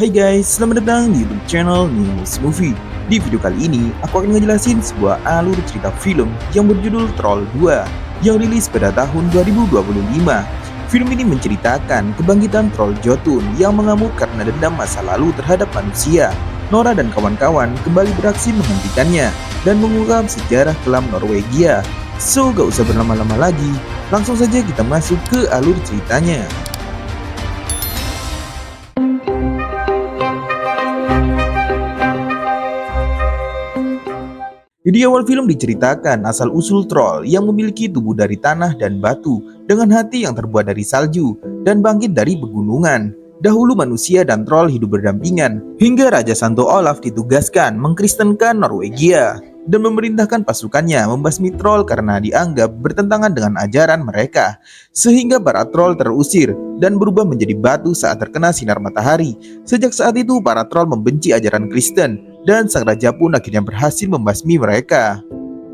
Hai guys, selamat datang di YouTube channel News Movie. Di video kali ini, aku akan ngejelasin sebuah alur cerita film yang berjudul Troll 2 yang rilis pada tahun 2025. Film ini menceritakan kebangkitan troll Jotun yang mengamuk karena dendam masa lalu terhadap manusia. Nora dan kawan-kawan kembali beraksi menghentikannya dan mengungkap sejarah kelam Norwegia. So, gak usah berlama-lama lagi, langsung saja kita masuk ke alur ceritanya. Di awal film diceritakan asal-usul troll yang memiliki tubuh dari tanah dan batu dengan hati yang terbuat dari salju dan bangkit dari pegunungan. Dahulu manusia dan troll hidup berdampingan hingga Raja Santo Olaf ditugaskan mengkristenkan Norwegia dan memerintahkan pasukannya membasmi troll karena dianggap bertentangan dengan ajaran mereka. Sehingga para troll terusir dan berubah menjadi batu saat terkena sinar matahari. Sejak saat itu para troll membenci ajaran Kristen dan sang raja pun akhirnya berhasil membasmi mereka.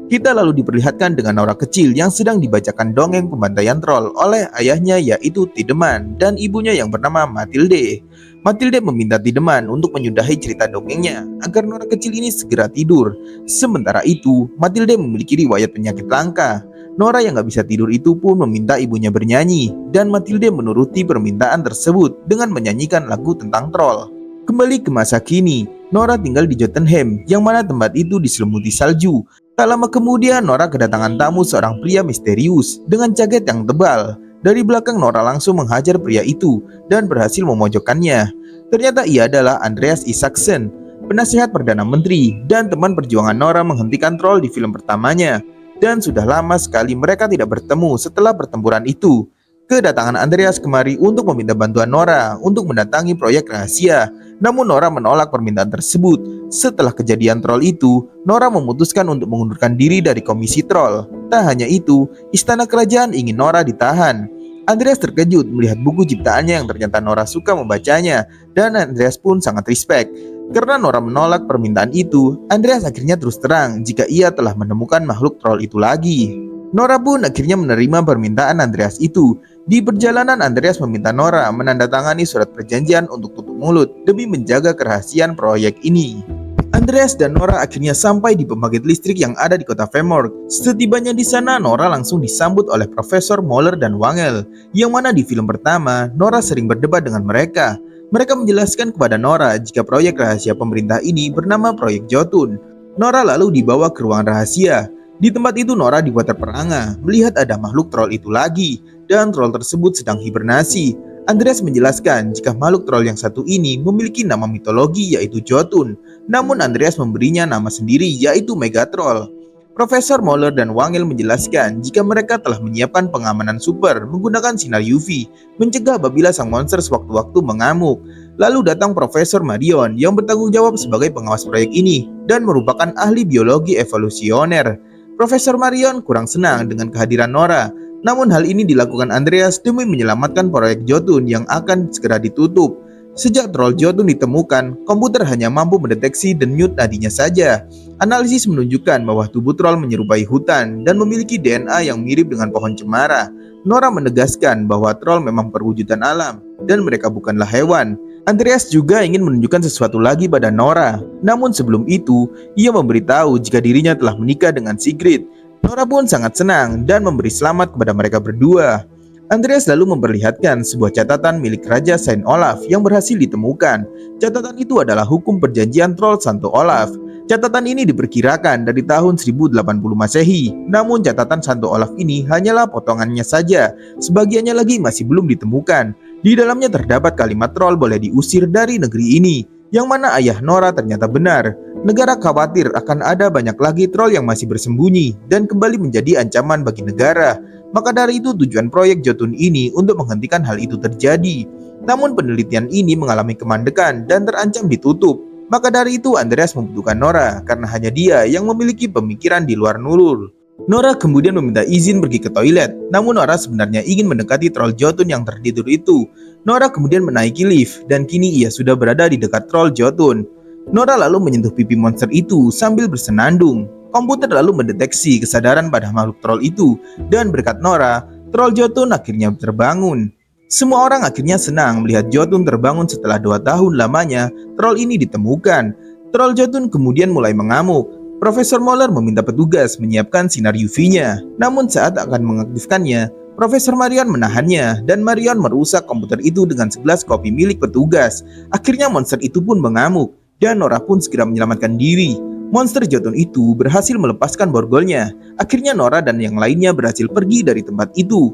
Kita lalu diperlihatkan dengan Nora kecil yang sedang dibacakan dongeng pembantaian troll oleh ayahnya yaitu Tideman dan ibunya yang bernama Matilde. Matilde meminta Tideman untuk menyudahi cerita dongengnya agar Nora kecil ini segera tidur. Sementara itu, Matilde memiliki riwayat penyakit langka. Nora yang gak bisa tidur itu pun meminta ibunya bernyanyi dan Matilde menuruti permintaan tersebut dengan menyanyikan lagu tentang troll. Kembali ke masa kini, Nora tinggal di Jotunheim yang mana tempat itu diselimuti salju. Tak lama kemudian Nora kedatangan tamu seorang pria misterius dengan jaket yang tebal. Dari belakang Nora langsung menghajar pria itu dan berhasil memojokkannya. Ternyata ia adalah Andreas Isaksen, penasihat Perdana Menteri dan teman perjuangan Nora menghentikan troll di film pertamanya. Dan sudah lama sekali mereka tidak bertemu setelah pertempuran itu. Kedatangan Andreas kemari untuk meminta bantuan Nora untuk mendatangi proyek rahasia. Namun Nora menolak permintaan tersebut. Setelah kejadian troll itu, Nora memutuskan untuk mengundurkan diri dari komisi troll. Tak hanya itu, istana kerajaan ingin Nora ditahan. Andreas terkejut melihat buku ciptaannya yang ternyata Nora suka membacanya. Dan Andreas pun sangat respect. Karena Nora menolak permintaan itu, Andreas akhirnya terus terang jika ia telah menemukan makhluk troll itu lagi. Nora pun akhirnya menerima permintaan Andreas itu. Di perjalanan Andreas meminta Nora menandatangani surat perjanjian untuk tutup mulut demi menjaga kerahasiaan proyek ini. Andreas dan Nora akhirnya sampai di pembangkit listrik yang ada di kota Femork. Setibanya di sana, Nora langsung disambut oleh Profesor Moller dan Wangel, yang mana di film pertama, Nora sering berdebat dengan mereka. Mereka menjelaskan kepada Nora jika proyek rahasia pemerintah ini bernama Proyek Jotun. Nora lalu dibawa ke ruang rahasia. Di tempat itu Nora dibuat terperangah melihat ada makhluk troll itu lagi dan troll tersebut sedang hibernasi. Andreas menjelaskan jika makhluk troll yang satu ini memiliki nama mitologi yaitu Jotun. Namun Andreas memberinya nama sendiri yaitu Megatroll. Profesor Moller dan Wangel menjelaskan jika mereka telah menyiapkan pengamanan super menggunakan sinar UV mencegah apabila sang monster sewaktu-waktu mengamuk. Lalu datang Profesor Marion yang bertanggung jawab sebagai pengawas proyek ini dan merupakan ahli biologi evolusioner. Profesor Marion kurang senang dengan kehadiran Nora, namun hal ini dilakukan Andreas demi menyelamatkan proyek Jotun yang akan segera ditutup. Sejak troll Jotun ditemukan, komputer hanya mampu mendeteksi denyut nadinya saja. Analisis menunjukkan bahwa tubuh troll menyerupai hutan dan memiliki DNA yang mirip dengan pohon cemara. Nora menegaskan bahwa troll memang perwujudan alam dan mereka bukanlah hewan. Andreas juga ingin menunjukkan sesuatu lagi pada Nora. Namun sebelum itu, ia memberitahu jika dirinya telah menikah dengan Sigrid. Nora pun sangat senang dan memberi selamat kepada mereka berdua. Andreas lalu memperlihatkan sebuah catatan milik Raja Saint Olaf yang berhasil ditemukan. Catatan itu adalah hukum perjanjian troll Santo Olaf. Catatan ini diperkirakan dari tahun 1080 Masehi. Namun catatan Santo Olaf ini hanyalah potongannya saja. Sebagiannya lagi masih belum ditemukan. Di dalamnya terdapat kalimat troll boleh diusir dari negeri ini, yang mana ayah Nora ternyata benar. Negara khawatir akan ada banyak lagi troll yang masih bersembunyi dan kembali menjadi ancaman bagi negara. Maka dari itu tujuan proyek Jotun ini untuk menghentikan hal itu terjadi. Namun penelitian ini mengalami kemandekan dan terancam ditutup. Maka dari itu Andreas membutuhkan Nora karena hanya dia yang memiliki pemikiran di luar nurul. Nora kemudian meminta izin pergi ke toilet, namun Nora sebenarnya ingin mendekati troll Jotun yang tertidur itu. Nora kemudian menaiki lift dan kini ia sudah berada di dekat troll Jotun. Nora lalu menyentuh pipi monster itu sambil bersenandung. Komputer lalu mendeteksi kesadaran pada makhluk troll itu dan berkat Nora, troll Jotun akhirnya terbangun. Semua orang akhirnya senang melihat Jotun terbangun setelah 2 tahun lamanya troll ini ditemukan. Troll Jotun kemudian mulai mengamuk. Profesor Moller meminta petugas menyiapkan sinar UV-nya. Namun saat akan mengaktifkannya, Profesor Marion menahannya dan Marion merusak komputer itu dengan 11 kopi milik petugas. Akhirnya monster itu pun mengamuk dan Nora pun segera menyelamatkan diri. Monster Jotun itu berhasil melepaskan borgolnya. Akhirnya Nora dan yang lainnya berhasil pergi dari tempat itu.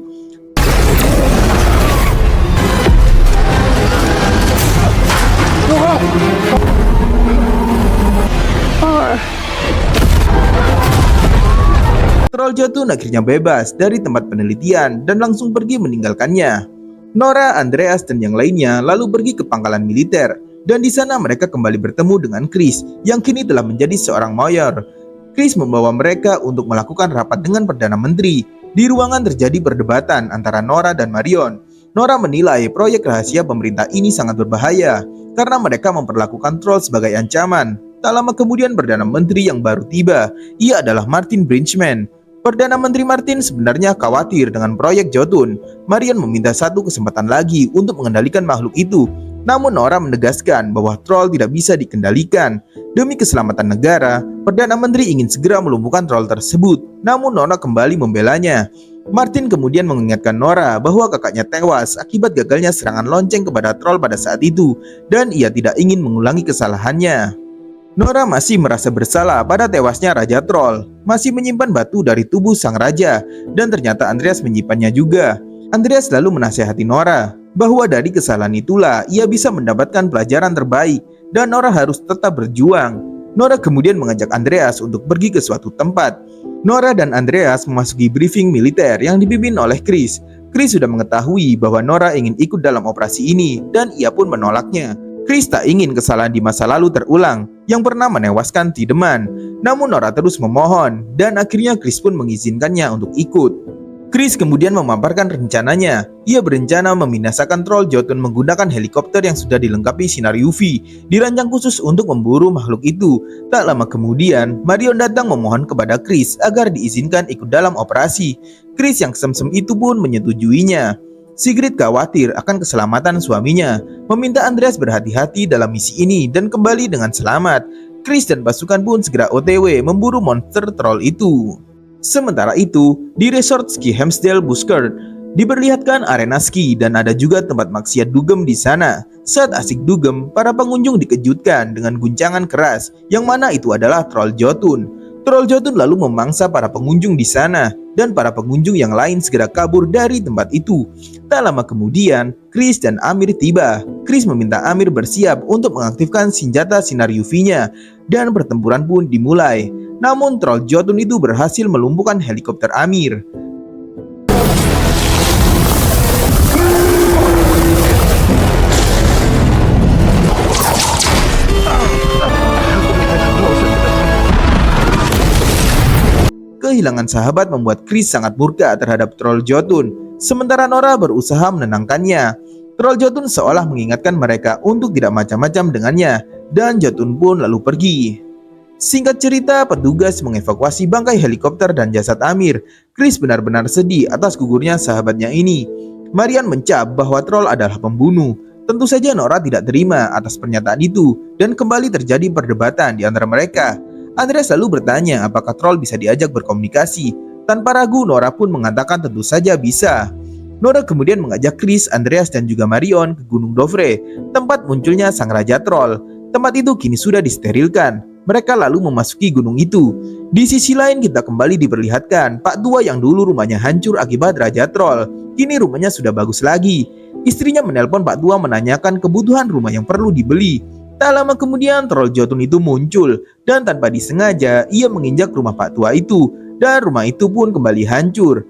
Troll Jotun akhirnya bebas dari tempat penelitian dan langsung pergi meninggalkannya. Nora, Andreas, dan yang lainnya lalu pergi ke pangkalan militer. Dan di sana mereka kembali bertemu dengan Chris yang kini telah menjadi seorang mayor. Chris membawa mereka untuk melakukan rapat dengan Perdana Menteri. Di ruangan terjadi perdebatan antara Nora dan Marion. Nora menilai proyek rahasia pemerintah ini sangat berbahaya karena mereka memperlakukan troll sebagai ancaman. Tak lama kemudian Perdana Menteri yang baru tiba, ia adalah Martin Bridgman. Perdana Menteri Martin sebenarnya khawatir dengan proyek Jotun. Marion meminta satu kesempatan lagi untuk mengendalikan makhluk itu. Namun Nora menegaskan bahwa troll tidak bisa dikendalikan. Demi keselamatan negara, Perdana Menteri ingin segera melumpuhkan troll tersebut. Namun Nora kembali membelanya. Martin kemudian mengingatkan Nora bahwa kakaknya tewas akibat gagalnya serangan lonceng kepada troll pada saat itu. Dan ia tidak ingin mengulangi kesalahannya. Nora masih merasa bersalah pada tewasnya Raja Troll, masih menyimpan batu dari tubuh sang raja, dan ternyata Andreas menyimpannya juga. Andreas lalu menasihati Nora bahwa dari kesalahan itulah ia bisa mendapatkan pelajaran terbaik, dan Nora harus tetap berjuang. Nora kemudian mengajak Andreas untuk pergi ke suatu tempat. Nora dan Andreas memasuki briefing militer yang dipimpin oleh Chris. Chris sudah mengetahui bahwa Nora ingin ikut dalam operasi ini, dan ia pun menolaknya. Chris tak ingin kesalahan di masa lalu terulang yang pernah menewaskan Tiedemann. Namun Nora terus memohon dan akhirnya Chris pun mengizinkannya untuk ikut. Chris kemudian memaparkan rencananya. Ia berencana membinasakan troll Jotun menggunakan helikopter yang sudah dilengkapi sinar UV, dirancang khusus untuk memburu makhluk itu. Tak lama kemudian, Marion datang memohon kepada Chris agar diizinkan ikut dalam operasi. Chris yang kesem-sem itu pun menyetujuinya. Sigrid khawatir akan keselamatan suaminya, meminta Andreas berhati-hati dalam misi ini dan kembali dengan selamat. Chris dan pasukan pun segera OTW memburu monster troll itu. Sementara itu, di resort ski Hemsdale Buskirk diperlihatkan arena ski dan ada juga tempat maksiat dugem di sana. Saat asik dugem, para pengunjung dikejutkan dengan guncangan keras, yang mana itu adalah troll Jotun. Troll Jotun lalu memangsa para pengunjung di sana dan para pengunjung yang lain segera kabur dari tempat itu. Tak lama kemudian, Chris dan Amir tiba. Chris meminta Amir bersiap untuk mengaktifkan senjata sinar UV-nya dan pertempuran pun dimulai. Namun troll Jotun itu berhasil melumpuhkan helikopter Amir. Kehilangan sahabat membuat Chris sangat murka terhadap troll Jotun. Sementara Nora berusaha menenangkannya. Troll Jotun seolah mengingatkan mereka untuk tidak macam-macam dengannya, dan Jotun pun lalu pergi. Singkat cerita, petugas mengevakuasi bangkai helikopter dan jasad Amir. Chris benar-benar sedih atas gugurnya sahabatnya ini. Marion mencap bahwa troll adalah pembunuh. Tentu saja Nora tidak terima atas pernyataan itu, dan kembali terjadi perdebatan di antara mereka. Andreas lalu bertanya apakah troll bisa diajak berkomunikasi. Tanpa ragu, Nora pun mengatakan tentu saja bisa. Nora kemudian mengajak Chris, Andreas, dan juga Marion ke Gunung Dovre, tempat munculnya sang raja troll. Tempat itu kini sudah disterilkan. Mereka lalu memasuki gunung itu. Di sisi lain kita kembali diperlihatkan Pak Tua yang dulu rumahnya hancur akibat raja troll. Kini rumahnya sudah bagus lagi. Istrinya menelpon Pak Tua menanyakan kebutuhan rumah yang perlu dibeli. Tak lama kemudian troll Jotun itu muncul dan tanpa disengaja ia menginjak rumah Pak Tua itu dan rumah itu pun kembali hancur.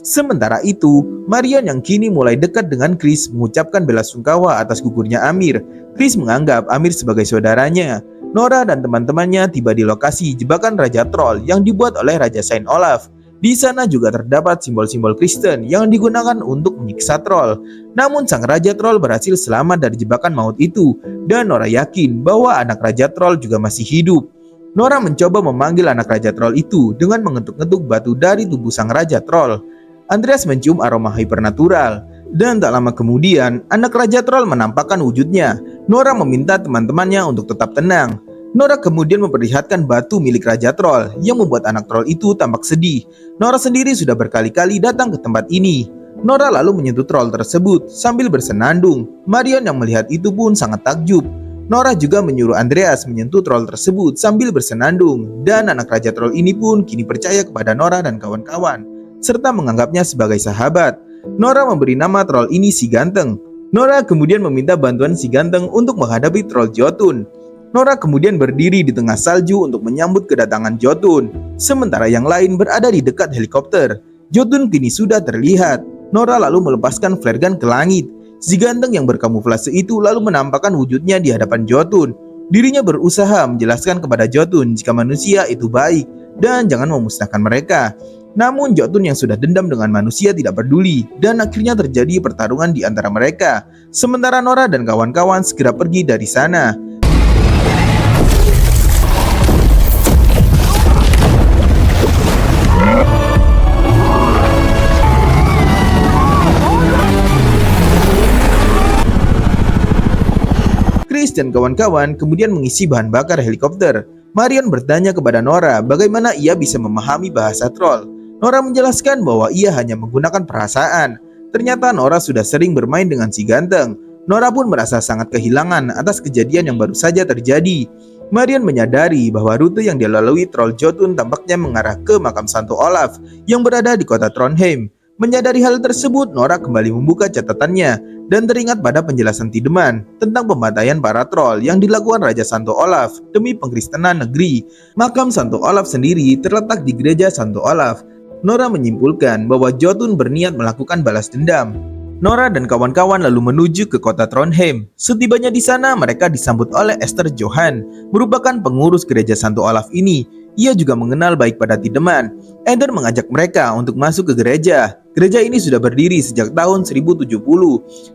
Sementara itu, Marion yang kini mulai dekat dengan Chris mengucapkan belasungkawa atas gugurnya Amir. Chris menganggap Amir sebagai saudaranya. Nora dan teman-temannya tiba di lokasi jebakan Raja Troll yang dibuat oleh Raja Saint Olaf. Di sana juga terdapat simbol-simbol Kristen yang digunakan untuk menyiksa troll. Namun sang Raja Troll berhasil selamat dari jebakan maut itu, dan Nora yakin bahwa anak Raja Troll juga masih hidup. Nora mencoba memanggil anak Raja Troll itu dengan mengetuk-ngetuk batu dari tubuh sang Raja Troll. Andreas mencium aroma hipernatural. Dan tak lama kemudian, anak Raja Troll menampakkan wujudnya. Nora meminta teman-temannya untuk tetap tenang. Nora kemudian memperlihatkan batu milik Raja Troll yang membuat anak troll itu tampak sedih. Nora sendiri sudah berkali-kali datang ke tempat ini. Nora lalu menyentuh troll tersebut sambil bersenandung. Marion yang melihat itu pun sangat takjub. Nora juga menyuruh Andreas menyentuh troll tersebut sambil bersenandung. Dan anak Raja Troll ini pun kini percaya kepada Nora dan kawan-kawan, serta menganggapnya sebagai sahabat. Nora memberi nama troll ini Si Ganteng. Nora kemudian meminta bantuan Si Ganteng untuk menghadapi troll Jotun. Nora kemudian berdiri di tengah salju untuk menyambut kedatangan Jotun. Sementara yang lain berada di dekat helikopter. Jotun kini sudah terlihat. Nora lalu melepaskan flare gun ke langit. Si Ganteng yang berkamuflase itu lalu menampakkan wujudnya di hadapan Jotun. Dirinya berusaha menjelaskan kepada Jotun jika manusia itu baik dan jangan memusnahkan mereka. Namun Jotun yang sudah dendam dengan manusia tidak peduli dan akhirnya terjadi pertarungan di antara mereka. Sementara Nora dan kawan-kawan segera pergi dari sana. Chris dan kawan-kawan kemudian mengisi bahan bakar helikopter. Marion bertanya kepada Nora bagaimana ia bisa memahami bahasa troll. Nora menjelaskan bahwa ia hanya menggunakan perasaan. Ternyata Nora sudah sering bermain dengan Si Ganteng. Nora pun merasa sangat kehilangan atas kejadian yang baru saja terjadi. Marion menyadari bahwa rute yang dilalui troll Jotun tampaknya mengarah ke makam Santo Olaf yang berada di kota Trondheim. Menyadari hal tersebut, Nora kembali membuka catatannya dan teringat pada penjelasan Tideman tentang pembantaian para troll yang dilakukan Raja Santo Olaf demi pengkristenan negeri. Makam Santo Olaf sendiri terletak di gereja Santo Olaf. Nora menyimpulkan bahwa Jotun berniat melakukan balas dendam. Nora dan kawan-kawan lalu menuju ke kota Trondheim. Setibanya di sana, mereka disambut oleh Esther Johan, merupakan pengurus gereja Santo Olaf ini. Ia juga mengenal baik pada Tideman. Ender mengajak mereka untuk masuk ke gereja. Gereja ini sudah berdiri sejak tahun 1070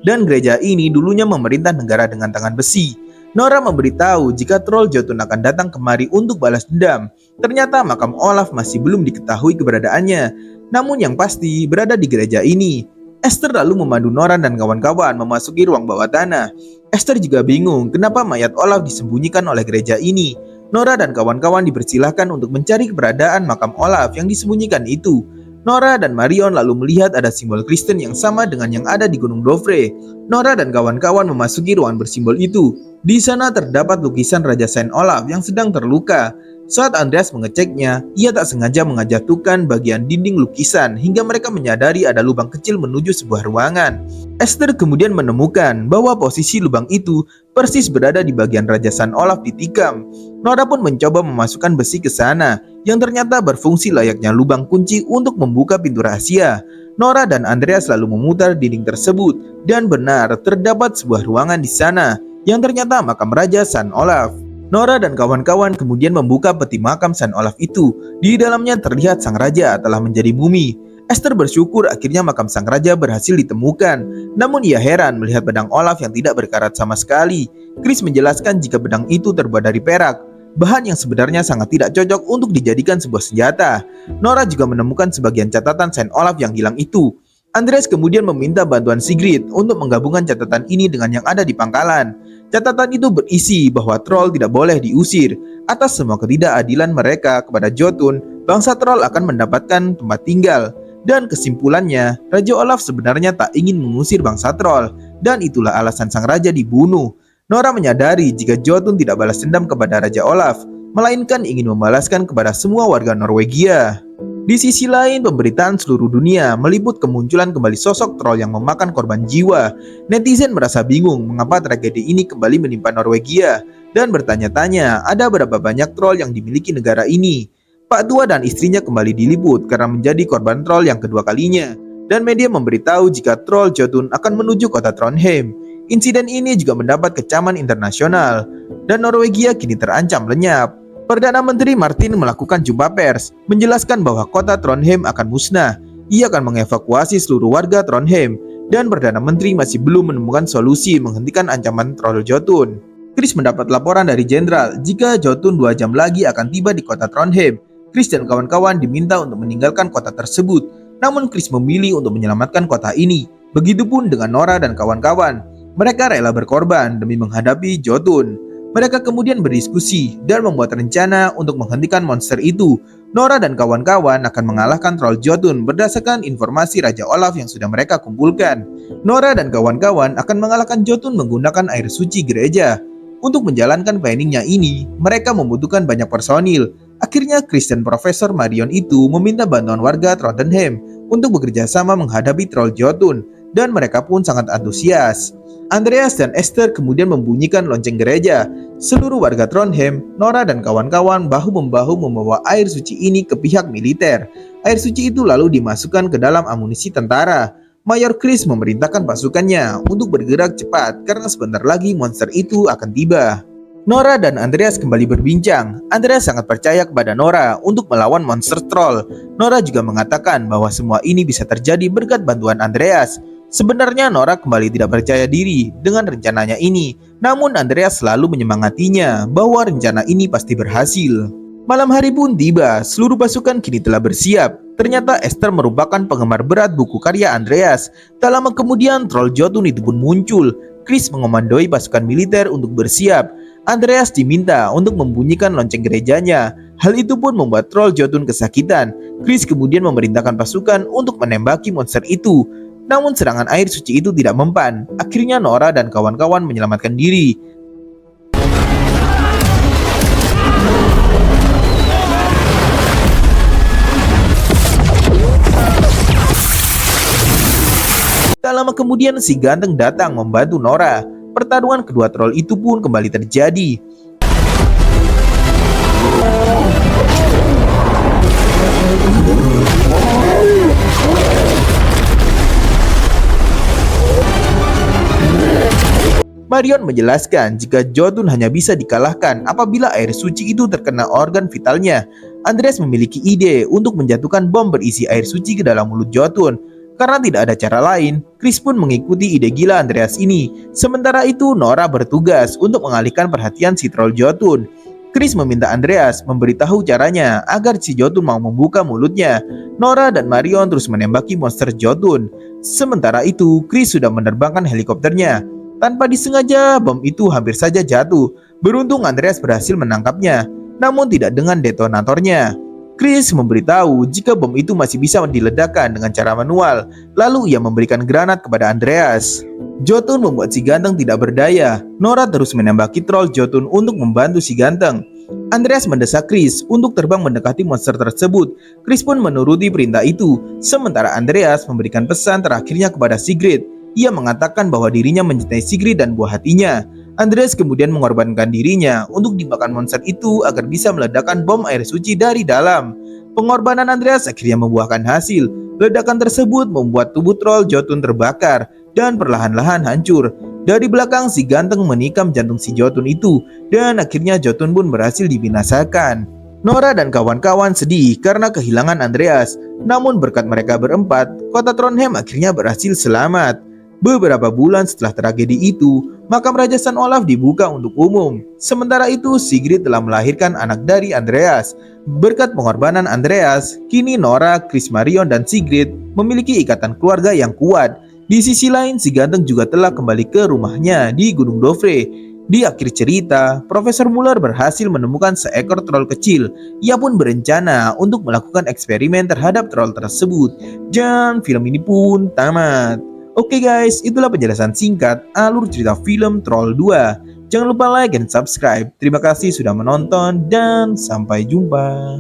dan gereja ini dulunya memerintah negara dengan tangan besi. Nora memberitahu jika troll Jotun akan datang kemari untuk balas dendam. Ternyata makam Olaf masih belum diketahui keberadaannya, namun yang pasti berada di gereja ini. Esther lalu memandu Nora dan kawan-kawan memasuki ruang bawah tanah. Esther juga bingung kenapa mayat Olaf disembunyikan oleh gereja ini. Nora dan kawan-kawan dipersilahkan untuk mencari keberadaan makam Olaf yang disembunyikan itu. Nora dan Marion lalu melihat ada simbol Kristen yang sama dengan yang ada di Gunung Dovre. Nora dan kawan-kawan memasuki ruangan bersimbol itu. Di sana terdapat lukisan Raja Saint Olaf yang sedang terluka. Saat Andreas mengeceknya, ia tak sengaja menjatuhkan bagian dinding lukisan hingga mereka menyadari ada lubang kecil menuju sebuah ruangan. Esther kemudian menemukan bahwa posisi lubang itu persis berada di bagian Raja Saint Olaf ditikam. Nora pun mencoba memasukkan besi ke sana yang ternyata berfungsi layaknya lubang kunci untuk membuka pintu rahasia. Nora dan Andreas lalu memutar dinding tersebut dan benar terdapat sebuah ruangan di sana yang ternyata makam Raja Saint Olaf. Nora dan kawan-kawan kemudian membuka peti makam Saint Olaf itu. Di dalamnya terlihat sang raja telah menjadi mumi. Esther bersyukur akhirnya makam sang raja berhasil ditemukan. Namun ia heran melihat pedang Olaf yang tidak berkarat sama sekali. Chris menjelaskan jika pedang itu terbuat dari perak, bahan yang sebenarnya sangat tidak cocok untuk dijadikan sebuah senjata. Nora juga menemukan sebagian catatan Saint Olaf yang hilang itu. Andreas kemudian meminta bantuan Sigrid untuk menggabungkan catatan ini dengan yang ada di pangkalan. Catatan itu berisi bahwa troll tidak boleh diusir. Atas semua ketidakadilan mereka kepada Jotun, bangsa troll akan mendapatkan tempat tinggal. Dan kesimpulannya, Raja Olaf sebenarnya tak ingin mengusir bangsa troll, dan itulah alasan sang raja dibunuh. Nora menyadari jika Jotun tidak balas dendam kepada Raja Olaf, melainkan ingin membalaskan kepada semua warga Norwegia. Di sisi lain, pemberitaan seluruh dunia meliput kemunculan kembali sosok troll yang memakan korban jiwa. Netizen merasa bingung mengapa tragedi ini kembali menimpa Norwegia dan bertanya-tanya ada berapa banyak troll yang dimiliki negara ini. Pak tua dan istrinya kembali diliput karena menjadi korban troll yang kedua kalinya. Dan media memberitahu jika troll Jotun akan menuju kota Trondheim. Insiden ini juga mendapat kecaman internasional dan Norwegia kini terancam lenyap. Perdana Menteri Martin melakukan jumpa pers, menjelaskan bahwa kota Trondheim akan musnah. Ia akan mengevakuasi seluruh warga Trondheim, dan Perdana Menteri masih belum menemukan solusi menghentikan ancaman troll Jotun. Chris mendapat laporan dari jenderal jika Jotun 2 jam lagi akan tiba di kota Trondheim. Chris dan kawan-kawan diminta untuk meninggalkan kota tersebut, namun Chris memilih untuk menyelamatkan kota ini. Begitupun dengan Nora dan kawan-kawan. Mereka rela berkorban demi menghadapi Jotun. Mereka kemudian berdiskusi dan membuat rencana untuk menghentikan monster itu. Nora dan kawan-kawan akan mengalahkan troll Jotun berdasarkan informasi Raja Olaf yang sudah mereka kumpulkan. Nora dan kawan-kawan akan mengalahkan Jotun menggunakan air suci gereja. Untuk menjalankan planningnya ini, mereka membutuhkan banyak personil. Akhirnya Chris dan Profesor Marion itu meminta bantuan warga Trondheim untuk bekerja sama menghadapi troll Jotun, dan mereka pun sangat antusias. Andreas dan Esther kemudian membunyikan lonceng gereja. Seluruh warga Trondheim, Nora dan kawan-kawan bahu-membahu membawa air suci ini ke pihak militer. Air suci itu lalu dimasukkan ke dalam amunisi tentara. Mayor Chris memerintahkan pasukannya untuk bergerak cepat karena sebentar lagi monster itu akan tiba. Nora dan Andreas kembali berbincang. Andreas sangat percaya kepada Nora untuk melawan monster troll. Nora juga mengatakan bahwa semua ini bisa terjadi berkat bantuan Andreas. Sebenarnya Nora kembali tidak percaya diri dengan rencananya ini, namun Andreas selalu menyemangatinya bahwa rencana ini pasti berhasil. Malam hari pun tiba, seluruh pasukan kini telah bersiap. Ternyata Esther merupakan penggemar berat buku karya Andreas. Tak lama kemudian troll Jotun itu pun muncul. Chris mengomandoi pasukan militer untuk bersiap. Andreas diminta untuk membunyikan lonceng gerejanya. Hal itu pun membuat troll Jotun kesakitan. Chris kemudian memerintahkan pasukan untuk menembaki monster itu. Namun serangan air suci itu tidak mempan. Akhirnya Nora dan kawan-kawan menyelamatkan diri. Tak lama kemudian si ganteng datang membantu Nora. Pertarungan kedua troll itu pun kembali terjadi. Marion menjelaskan jika Jotun hanya bisa dikalahkan apabila air suci itu terkena organ vitalnya. Andreas memiliki ide untuk menjatuhkan bom berisi air suci ke dalam mulut Jotun. Karena tidak ada cara lain, Chris pun mengikuti ide gila Andreas ini. Sementara itu, Nora bertugas untuk mengalihkan perhatian si troll Jotun. Chris meminta Andreas memberitahu caranya agar si Jotun mau membuka mulutnya. Nora dan Marion terus menembaki monster Jotun. Sementara itu, Chris sudah menerbangkan helikopternya. Tanpa disengaja, bom itu hampir saja jatuh. Beruntung Andreas berhasil menangkapnya, namun tidak dengan detonatornya. Chris memberitahu jika bom itu masih bisa diledakkan dengan cara manual. Lalu ia memberikan granat kepada Andreas. Jotun membuat si ganteng tidak berdaya. Nora terus menembaki troll Jotun untuk membantu si ganteng. Andreas mendesak Chris untuk terbang mendekati monster tersebut. Chris pun menuruti perintah itu. Sementara Andreas memberikan pesan terakhirnya kepada Sigrid. Ia mengatakan bahwa dirinya mencintai Sigrid dan buah hatinya. Andreas kemudian mengorbankan dirinya untuk dimakan monster itu agar bisa meledakkan bom air suci dari dalam. Pengorbanan Andreas akhirnya membuahkan hasil. Ledakan tersebut membuat tubuh troll Jotun terbakar dan perlahan-lahan hancur. Dari belakang si ganteng menikam jantung si Jotun itu, dan akhirnya Jotun pun berhasil dibinasakan. Nora dan kawan-kawan sedih karena kehilangan Andreas. Namun berkat mereka berempat, kota Trondheim akhirnya berhasil selamat. Beberapa bulan setelah tragedi itu, makam Raja San Olaf dibuka untuk umum. Sementara itu, Sigrid telah melahirkan anak dari Andreas. Berkat pengorbanan Andreas, kini Nora, Chris Marion, dan Sigrid memiliki ikatan keluarga yang kuat. Di sisi lain, si ganteng juga telah kembali ke rumahnya di Gunung Dovre. Di akhir cerita, Profesor Muller berhasil menemukan seekor troll kecil. Ia pun berencana untuk melakukan eksperimen terhadap troll tersebut. Dan film ini pun tamat. Oke guys, itulah penjelasan singkat alur cerita film Troll 2. Jangan lupa like dan subscribe. Terima kasih sudah menonton dan sampai jumpa.